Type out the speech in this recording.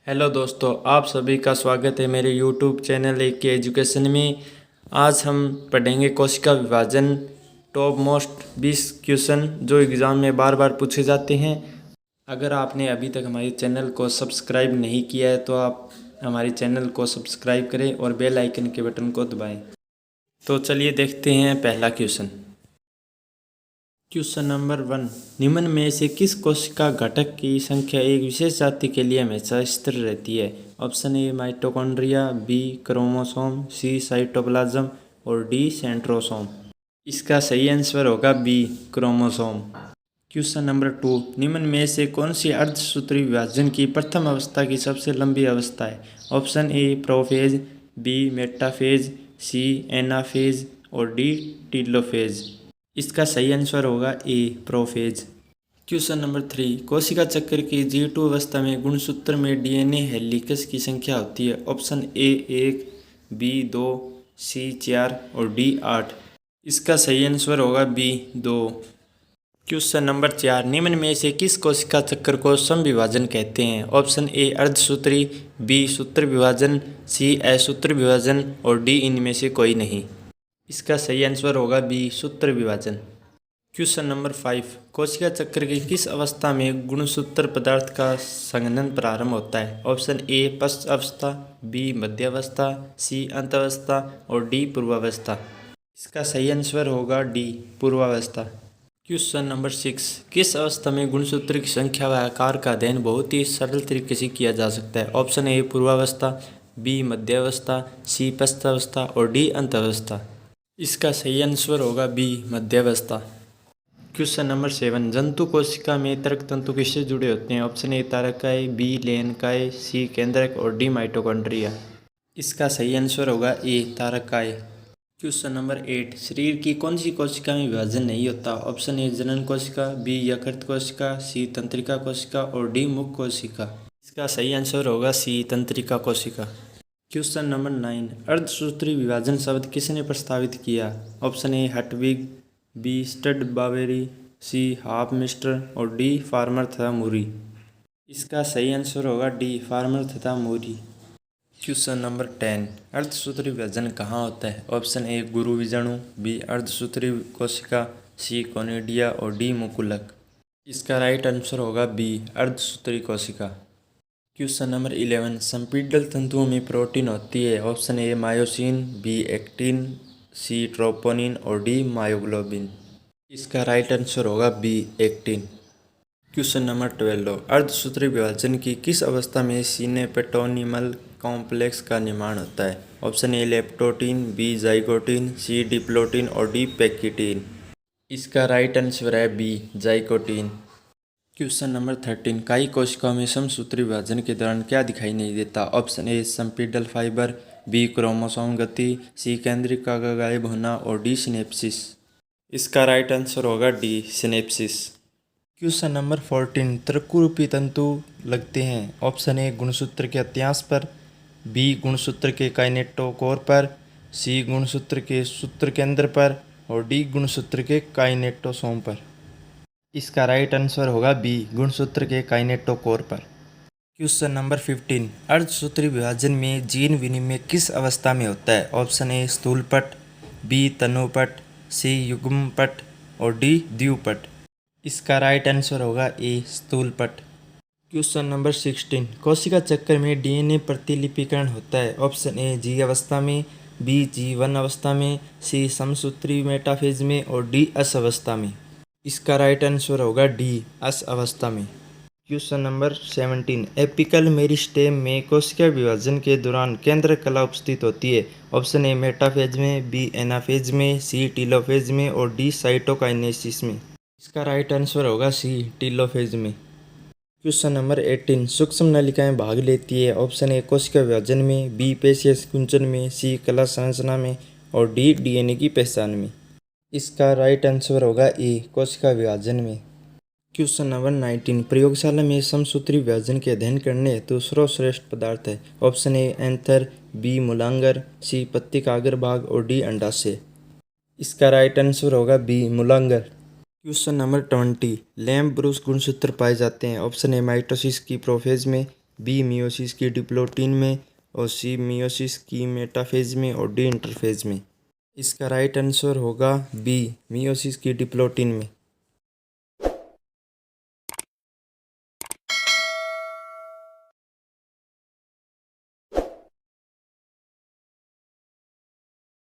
Hello दोस्तों, आप सभी का स्वागत है मेरे यूट्यूब चैनल एक के एजुकेशन में। आज हम पढ़ेंगे कोशिका विभाजन टॉप मोस्ट 20 क्वेश्चन जो एग्ज़ाम में बार बार पूछे जाते हैं। अगर आपने अभी तक हमारे चैनल को सब्सक्राइब नहीं किया है तो आप हमारे चैनल को सब्सक्राइब करें और बेल आइकन के बटन को दबाएं। तो चलिए देखते हैं पहला क्वेश्चन। क्वेश्चन नंबर 1, निम्न में से किस कोशिका घटक की संख्या एक विशेष जाति के लिए हमेशा स्थिर रहती है? Option A mitochondria, B chromosome, C cytoplasm और डी सेंट्रोसोम। इसका सही आंसर होगा बी क्रोमोसोम। क्वेश्चन नंबर 2, निम्न में से कौन सी अर्धसूत्री विभाजन की प्रथम अवस्था की सबसे लंबी अवस्था है? Option A prophase, B metaphase, C anaphase और डी टीलोफेज। इसका सही आंसर होगा ए प्रोफेज। क्वेश्चन नंबर 3, कोशिका चक्र की G2 अवस्था में गुणसूत्र में डीएनए हेलिक्स की संख्या होती है? ऑप्शन ए 1, बी 2, सी 4 और डी 8। इसका सही आंसर होगा बी 2। क्वेश्चन नंबर 4, निम्न में से किस कोशिका चक्र को समविभाजन कहते हैं? ऑप्शन ए अर्धसूत्री, बी सूत्र विभाजन, सी असूत्र विभाजन और डी इनमें से कोई नहीं। इसका सही आंसर होगा बी सूत्र विभाजन। क्वेश्चन नंबर 5, कोशिका चक्र की किस अवस्था में गुणसूत्र पदार्थ का संघनन प्रारंभ होता है? ऑप्शन ए पश्च अवस्था, बी मध्य अवस्था, सी अंत अवस्था और डी पूर्वावस्था। इसका सही आंसर होगा डी पूर्वावस्था। क्वेश्चन नंबर 6, किस अवस्था में गुणसूत्र की संख्या व आकार का अध्ययन बहुत ही सरल तरीके से किया जा सकता है? ऑप्शन ए पूर्वावस्था, बी मध्य अवस्था, सी पश्च अवस्था और डी अंत अवस्था। इसका सही आंसर होगा बी मध्यावस्था। क्वेश्चन नंबर 7, जंतु कोशिका में तरक तंतु किससे जुड़े होते हैं? ऑप्शन ए तारकाय, बी लेनकाय, सी केंद्रक और डी माइटोकॉन्ड्रिया। इसका सही आंसर होगा ए तारकाय। क्वेश्चन नंबर 8, शरीर की कौन सी कोशिका में विभाजन नहीं होता? ऑप्शन ए जनन कोशिका, बी यकृत कोशिका, सी तंत्रिका कोशिका और डी मुख कोशिका। इसका सही आंसर होगा सी तंत्रिका कोशिका। क्वेश्चन नंबर 9, अर्धसूत्री विभाजन शब्द किसने प्रस्तावित किया? ऑप्शन ए हटविग, बी स्टड बावेरी, सी हाफ मिस्टर और डी फार्मर तथा मूरी। इसका सही आंसर होगा डी फार्मर तथा मूरी। क्वेश्चन नंबर 10, अर्धसूत्री विभाजन कहाँ होता है? ऑप्शन ए गुरु बीजाणु, बी अर्धसूत्री कोशिका, सी कोनिडिया और डी मुकुलक। इसका राइट आंसर होगा बी अर्धसूत्री कोशिका। क्वेश्चन नंबर 11, संपीड़ित तंतुओं में प्रोटीन होती है? Option A myosin, B actin, C troponin और डी मायोग्लोबिन। इसका राइट आंसर होगा बी एक्टिन। क्वेश्चन नंबर 12, अर्धसूत्री विभाजन की किस अवस्था में सिनेप्टोनिमल कॉम्प्लेक्स का निर्माण होता है? Option A leptotene, B zygotene, C diplotene और डी पैक्टिन। इसका राइट आंसर है बी जाइगोटीन। क्वेश्चन नंबर 13, काई कोशिकाओं में समसूत्री विभाजन के दौरान क्या दिखाई नहीं देता? Option A spindle fibre, B chromosome गति, सी केंद्रिका का गायब होना और डी सिनेप्सिस। इसका राइट आंसर होगा डी सिनेप्सिस। क्वेश्चन नंबर 14, त्रिकुरूपी तंतु लगते हैं? ऑप्शन ए गुणसूत्र के अत्यांश पर, बी गुणसूत्र के काइनेटोकोर पर, सी गुणसूत्र के सूत्र केंद्र पर और डी गुणसूत्र के काइनेटोसोम पर। इसका राइट आंसर होगा बी गुणसूत्र के काइनेटोकोर पर। क्वेश्चन नंबर 15, अर्धसूत्री विभाजन में जीन विनिमय किस अवस्था में होता है? ऑप्शन ए स्थूलपट, बी तनुपट, सी युग्मपट और डी द्विपट। इसका राइट आंसर होगा ए स्थूलपट। क्वेश्चन नंबर 16, कोशिका चक्र में डीएनए प्रतिलिपिकरण होता है? ऑप्शन ए जी अवस्था में, बी G1 अवस्था में, सी समसूत्री मेटाफेज में और डी अस अवस्था में। इसका राइट आंसर होगा डी अस अवस्था में। क्वेश्चन नंबर 17, एपिकल मेरिस्टेम में कोशिका विभाजन के दौरान केंद्र कला उपस्थित होती है? ऑप्शन ए मेटाफेज में, बी एनाफेज में, सी टीलोफेज में और डी साइटोकाइनेसिस में। इसका राइट आंसर होगा सी टीलोफेज में। क्वेश्चन नंबर 18, सूक्ष्म नलिकाएं भाग लेती है? ऑप्शन ए कोशिका विभाजन में, बी पेशीय संकुचन में, सी कला संरचना में और डी डीएनए की पहचान में। इसका राइट आंसर होगा ए कोशिका विभाजन में। क्वेश्चन नंबर 19, प्रयोगशाला में समसूत्री विभाजन के अध्ययन करने हेतु सर्वश्रेष्ठ पदार्थ है? ऑप्शन ए एंथर, बी मूलांगर, सी पत्ती का अग्रभाग और डी अंडाशय। इसका राइट आंसर होगा बी मूलांगर। क्वेश्चन नंबर 20, लैम्प ब्रूस गुणसूत्र पाए जाते हैं? ऑप्शन ए माइटोसिस की प्रोफेज में, बी मियोसिस की डिप्लोटिन में, और सी मियोसिस की मेटाफेज में, और डी इंटरफेज में। इसका राइट आंसर होगा बी मियोसिस की डिप्लोटिन में।